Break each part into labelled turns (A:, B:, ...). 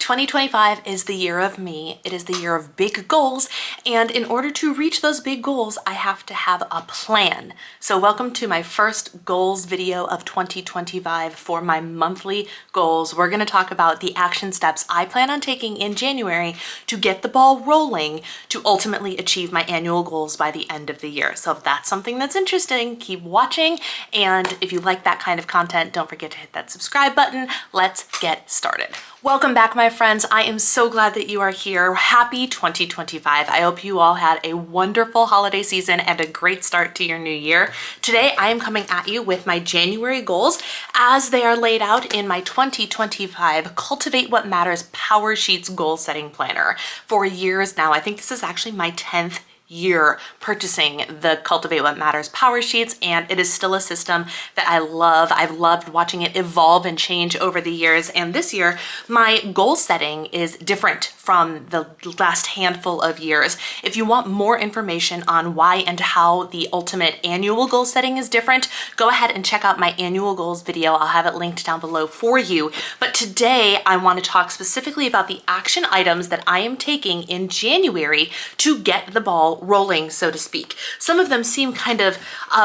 A: 2025 is the year of me. It is the year of big goals. And in order to reach those big goals, I have to have a plan. So welcome to my first goals video of 2025 for my monthly goals. We're going to talk about the action steps I plan on taking in January to get the ball rolling to ultimately achieve my annual goals by the end of the year. So if that's something that's interesting, keep watching. And if you like that kind of content, don't forget to hit that subscribe button. Let's get started. Welcome back, my friends. I am so glad that you are here. Happy 2025. I hope you all had a wonderful holiday season and a great start to your new year. Today, I am coming at you with my January goals as they are laid out in my 2025 Cultivate What Matters Power Sheets Goal Setting Planner. For years now, I think this is actually my 10th year purchasing the Cultivate What Matters Power Sheets, and it is still a system that I love. I've loved watching it evolve and change over the years, and this year my goal setting is different from the last handful of years. If you want more information on why and how the ultimate annual goal setting is different, go ahead and check out my annual goals video. I'll have it linked down below for you. But today I want to talk specifically about the action items that I am taking in January to get the ball rolling, so to speak. Some of them seem kind of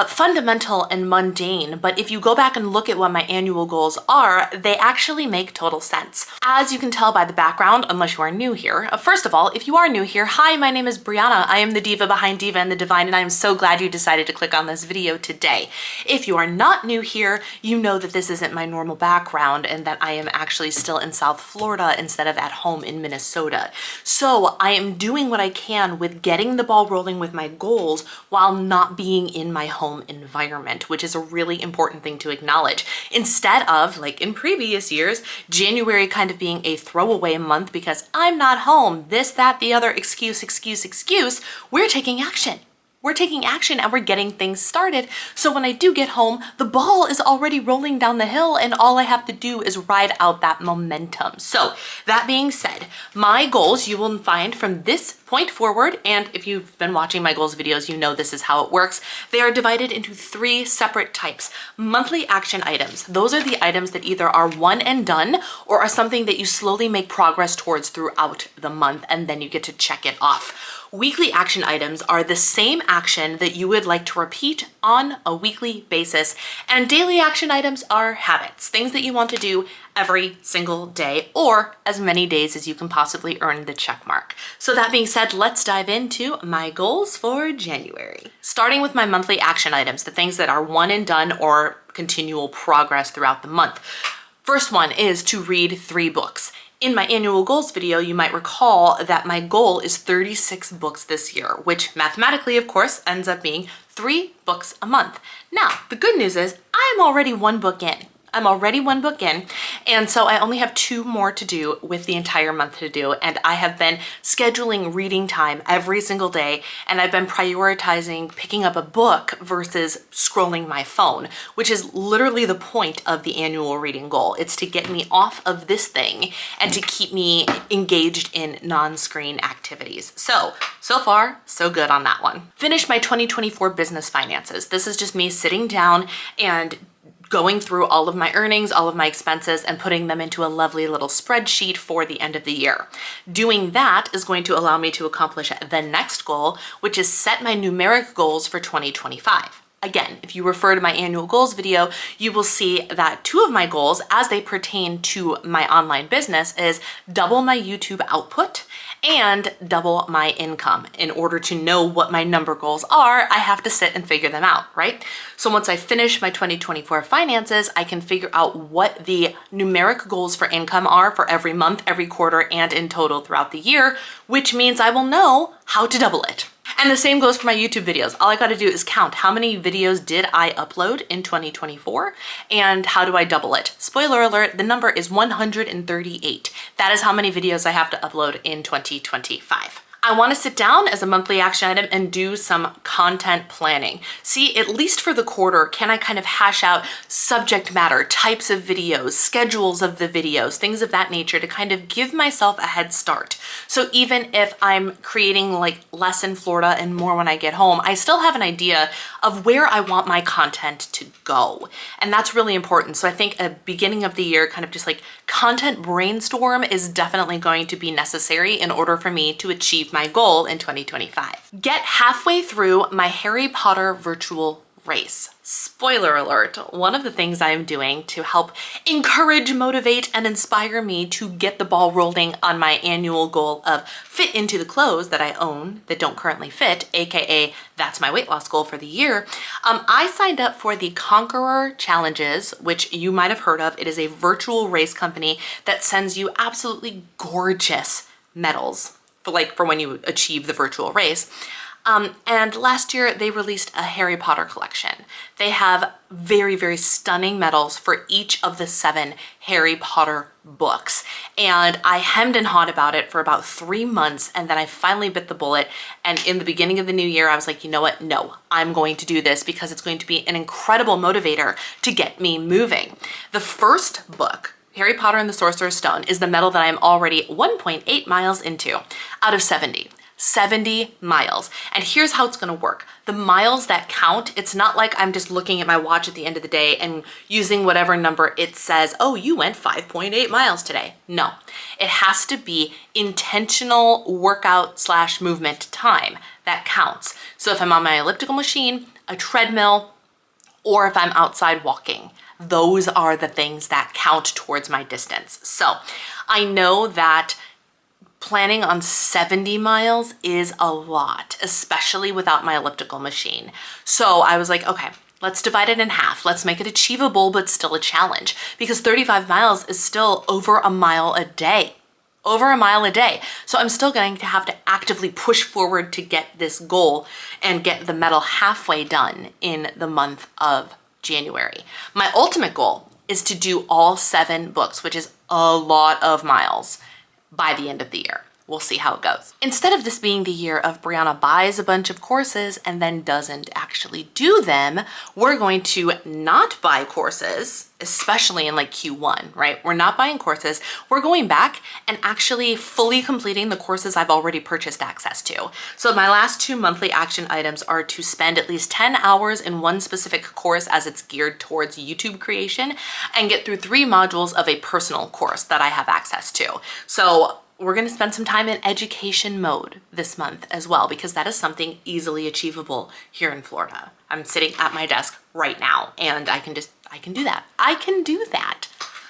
A: fundamental and mundane, but if you go back and look at what my annual goals are, they actually make total sense. As you can tell by the background, unless you are new here, first of all, if you are new here, hi, my name is Brianna. I am the diva behind Diva and the Divine, and I am so glad you decided to click on this video today. If you are not new here, you know that this isn't my normal background and that I am actually still in South Florida instead of at home in Minnesota. So I am doing what I can with getting the ball rolling with my goals while not being in my home environment, which is a really important thing to acknowledge. Instead of, like in previous years, January kind of being a throwaway month because I'm not home, this, that, the other, excuse, we're taking action. We're taking action and we're getting things started. So when I do get home, the ball is already rolling down the hill and all I have to do is ride out that momentum. So that being said, my goals you will find from this point forward, and if you've been watching my goals videos, you know this is how it works. They are divided into three separate types. Monthly action items. Those are the items that either are one and done or are something that you slowly make progress towards throughout the month and then you get to check it off. Weekly action items are the same action that you would like to repeat on a weekly basis. And daily action items are habits, things that you want to do every single day or as many days as you can possibly earn the check mark. So that being said, let's dive into my goals for January. Starting with my monthly action items, the things that are one and done or continual progress throughout the month. First one is to read 3 books. In my annual goals video, you might recall that my goal is 36 books this year, which mathematically, of course, ends up being 3 books a month. Now, the good news is I'm already 1 book in. And so I only have 2 more to do with the entire month to do, and I have been scheduling reading time every single day, and I've been prioritizing picking up a book versus scrolling my phone, which is literally the point of the annual reading goal. It's to get me off of this thing and to keep me engaged in non-screen activities. So far, so good on that one. Finished my 2024 business finances. This is just me sitting down and going through all of my earnings, all of my expenses, and putting them into a lovely little spreadsheet for the end of the year. Doing that is going to allow me to accomplish the next goal, which is set my numeric goals for 2025. Again, if you refer to my annual goals video, you will see that 2 of my goals as they pertain to my online business is double my YouTube output and double my income. In order to know what my number goals are, I have to sit and figure them out, right? So once I finish my 2024 finances, I can figure out what the numeric goals for income are for every month, every quarter, and in total throughout the year, which means I will know how to double it. And the same goes for my YouTube videos. All I got to do is count how many videos did I upload in 2024 and how do I double it. Spoiler alert, the number is 138. That is how many videos I have to upload in 2025. I want to sit down as a monthly action item and do some content planning. See, at least for the quarter, can I kind of hash out subject matter, types of videos, schedules of the videos, things of that nature to kind of give myself a head start. So even if I'm creating like less in Florida and more when I get home, I still have an idea of where I want my content to go. And that's really important. So I think a beginning of the year kind of just like content brainstorm is definitely going to be necessary in order for me to achieve my goal in 2025. Get halfway through my Harry Potter virtual race. Spoiler alert, one of the things I'm doing to help encourage, motivate, and inspire me to get the ball rolling on my annual goal of fit into the clothes that I own that don't currently fit, aka that's my weight loss goal for the year. I signed up for the Conqueror Challenges, which you might have heard of. It is a virtual race company that sends you absolutely gorgeous medals for when you achieve the virtual race. And last year they released a Harry Potter collection. They have very, very stunning medals for each of the 7 Harry Potter books. And I hemmed and hawed about it for about 3 months, and then I finally bit the bullet. And in the beginning of the new year, I was like, you know what? No, I'm going to do this because it's going to be an incredible motivator to get me moving. The first book, Harry Potter and the Sorcerer's Stone, is the medal that I'm already 1.8 miles into out of 70. 70 miles. And here's how it's going to work. The miles that count, it's not like I'm just looking at my watch at the end of the day and using whatever number it says, oh, you went 5.8 miles today. No, it has to be intentional workout / movement time that counts. So if I'm on my elliptical machine, a treadmill, or if I'm outside walking, those are the things that count towards my distance. So I know that planning on 70 miles is a lot, especially without my elliptical machine. So I was like, okay, let's divide it in half. Let's make it achievable, but still a challenge, because 35 miles is still over a mile a day. Over a mile a day. So I'm still going to have to actively push forward to get this goal and get the medal halfway done in the month of January. My ultimate goal is to do all 7 books, which is a lot of miles, by the end of the year. We'll see how it goes. Instead of this being the year of Brianna buys a bunch of courses and then doesn't actually do them, we're going to not buy courses, especially in like Q1, right? We're not buying courses. We're going back and actually fully completing the courses I've already purchased access to. So my last 2 monthly action items are to spend at least 10 hours in one specific course as it's geared towards YouTube creation, and get through 3 modules of a personal course that I have access to. So we're going to spend some time in education mode this month as well, because that is something easily achievable here in Florida. I'm sitting at my desk right now and I can do that. I can do that.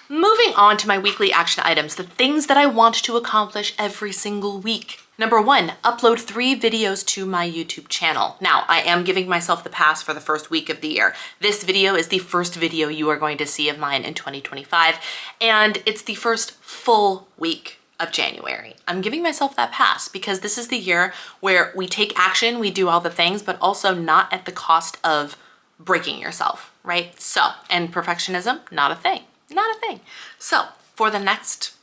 A: Moving on to my weekly action items, the things that I want to accomplish every single week. Number 1, upload 3 videos to my YouTube channel. Now, I am giving myself the pass for the first week of the year. This video is the first video you are going to see of mine in 2025, and it's the first full week of January. I'm giving myself that pass because this is the year where we take action, we do all the things, but also not at the cost of breaking yourself, right? So, and perfectionism, not a thing, not a thing. So for the next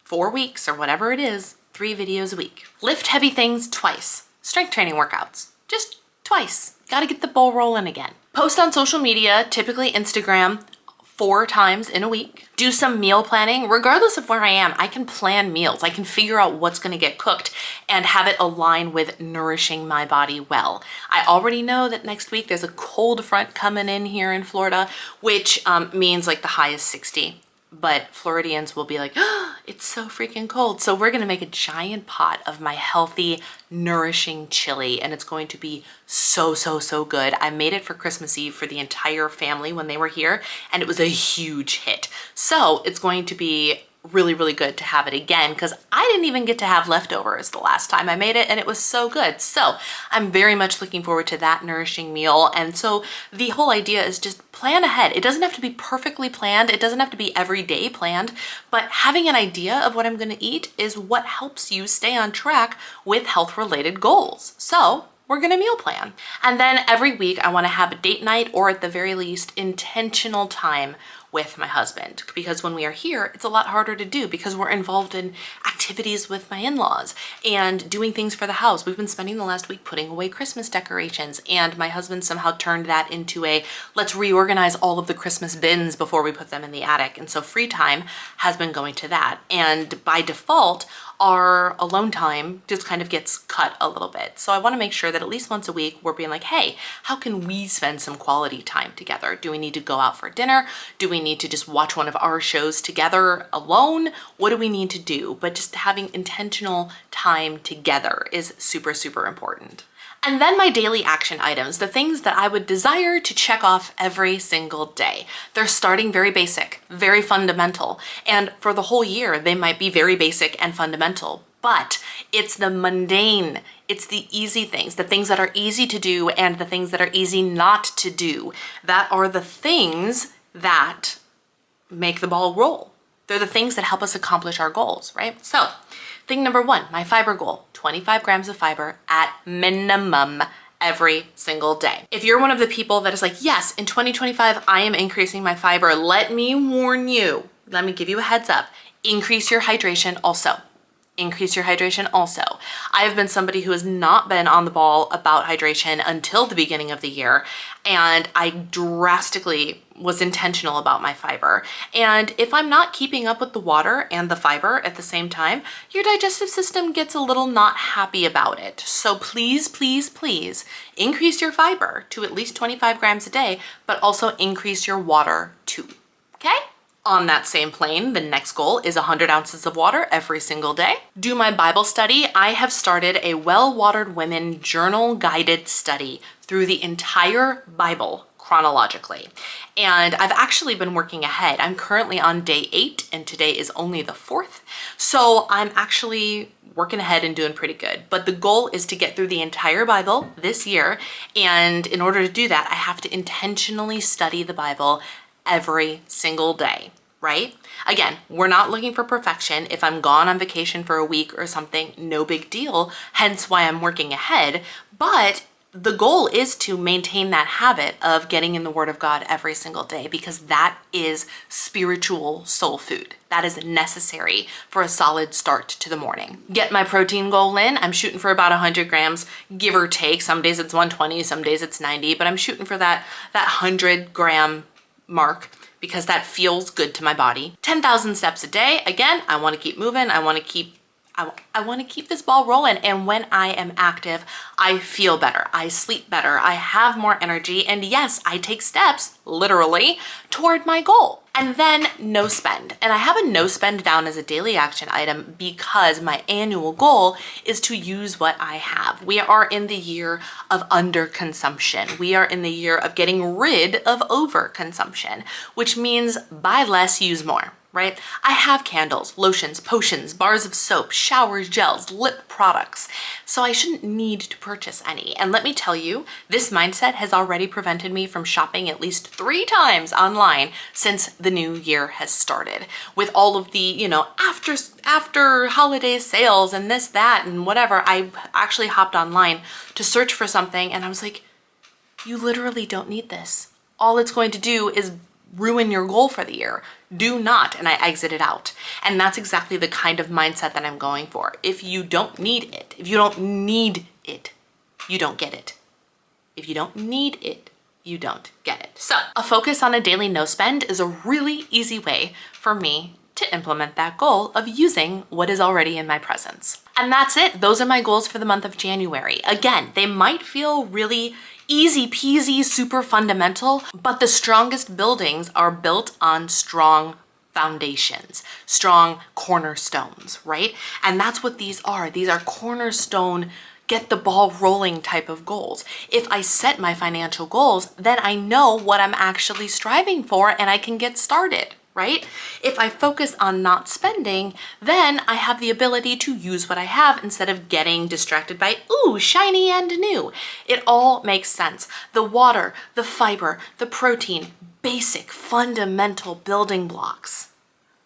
A: 4 weeks or whatever it is, 3 videos a week. Lift heavy things twice. Strength training workouts, just twice. Gotta get the ball rolling again. Post on social media, typically Instagram, 4 times in a week. Do some meal planning. Regardless of where I am, I can plan meals. I can figure out what's going to get cooked and have it align with nourishing my body well. I already know that next week there's a cold front coming in here in Florida, which means like the high is 60. But Floridians will be like, oh, it's so freaking cold. So we're gonna make a giant pot of my healthy, nourishing chili, and it's going to be so, so, so good. I made it for Christmas Eve for the entire family when they were here, and it was a huge hit. So it's going to be really, really good to have it again, because I didn't even get to have leftovers the last time I made it, and it was so good. So I'm very much looking forward to that nourishing meal. And so the whole idea is just plan ahead. It doesn't have to be perfectly planned. It doesn't have to be every day planned, but having an idea of what I'm going to eat is what helps you stay on track with health related goals. So we're gonna meal plan. And then every week I wanna have a date night, or at the very least intentional time with my husband, because when we are here, it's a lot harder to do because we're involved in activities with my in-laws and doing things for the house. We've been spending the last week putting away Christmas decorations, and my husband somehow turned that into a let's reorganize all of the Christmas bins before we put them in the attic. And so free time has been going to that. And by default, our alone time just kind of gets cut a little bit. So I want to make sure that at least once a week we're being like, hey, how can we spend some quality time together? Do we need to go out for dinner? Do we need to just watch one of our shows together alone? What do we need to do? But just having intentional time together is super, super important. And then my daily action items, the things that I would desire to check off every single day. They're starting very basic, very fundamental. And for the whole year, they might be very basic and fundamental, but it's the mundane, it's the easy things, the things that are easy to do and the things that are easy not to do. That are the things that make the ball roll. They're the things that help us accomplish our goals, right? So thing number one, my fiber goal, 25 grams of fiber at minimum every single day. If you're one of the people that is like, yes, in 2025, I am increasing my fiber, let me warn you, let me give you a heads up, increase your hydration also. Increase your hydration also. I have been somebody who has not been on the ball about hydration until the beginning of the year, and I drastically was intentional about my fiber. And if I'm not keeping up with the water and the fiber at the same time, your digestive system gets a little not happy about it. So please, please, please increase your fiber to at least 25 grams a day, but also increase your water too, okay? On that same plane, the next goal is 100 ounces of water every single day. Do my Bible study. I have started a Well-Watered Women journal guided study through the entire Bible chronologically. And I've actually been working ahead. I'm currently on day 8 and today is only the 4th. So I'm actually working ahead and doing pretty good. But the goal is to get through the entire Bible this year. And in order to do that, I have to intentionally study the Bible every single day, right? Again, we're not looking for perfection. If I'm gone on vacation for a week or something, no big deal, hence why I'm working ahead. But the goal is to maintain that habit of getting in the Word of God every single day, because that is spiritual soul food. That is necessary for a solid start to the morning. Get my protein goal in. I'm shooting for about 100 grams, give or take. Some days it's 120, some days it's 90, but I'm shooting for that 100 gram mark because that feels good to my body. 10,000 steps a day. Again, I want to keep moving. I want to keep this ball rolling. And when I am active, I feel better. I sleep better. I have more energy. And yes, I take steps, literally, toward my goal. And then no spend. And I have a no spend down as a daily action item because my annual goal is to use what I have. We are in the year of underconsumption. We are in the year of getting rid of overconsumption, which means buy less, use more. Right? I have candles, lotions, potions, bars of soap, shower gels, lip products, so I shouldn't need to purchase any. And let me tell you, this mindset has already prevented me from shopping at least 3 times online since the new year has started. With all of the, after holiday sales and this, that, and whatever, I actually hopped online to search for something and I was like, you literally don't need this. All it's going to do is ruin your goal for the year. Do not. And I exited out. And that's exactly the kind of mindset that I'm going for. If you don't need it, if you don't need it, you don't get it. If you don't need it, you don't get it. So a focus on a daily no spend is a really easy way for me to implement that goal of using what is already in my presence. And that's it. Those are my goals for the month of January. Again, they might feel really easy peasy, super fundamental, but the strongest buildings are built on strong foundations, strong cornerstones, right? And that's what these are. These are cornerstone, get the ball rolling type of goals. If I set my financial goals, then I know what I'm actually striving for and I can get started. Right? If I focus on not spending, then I have the ability to use what I have instead of getting distracted by, ooh, shiny and new. It all makes sense. The water, the fiber, the protein, basic, fundamental building blocks,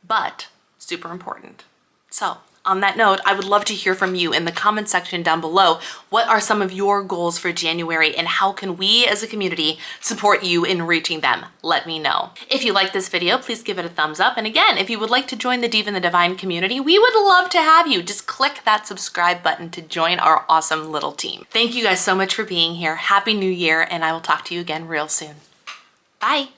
A: but super important. So On that note, I would love to hear from you in the comment section down below. What are some of your goals for January and how can we as a community support you in reaching them? Let me know. If you like this video, please give it a thumbs up. And again, if you would like to join the Diva and the Divine community, we would love to have you. Just click that subscribe button to join our awesome little team. Thank you guys so much for being here. Happy New Year, and I will talk to you again real soon. Bye.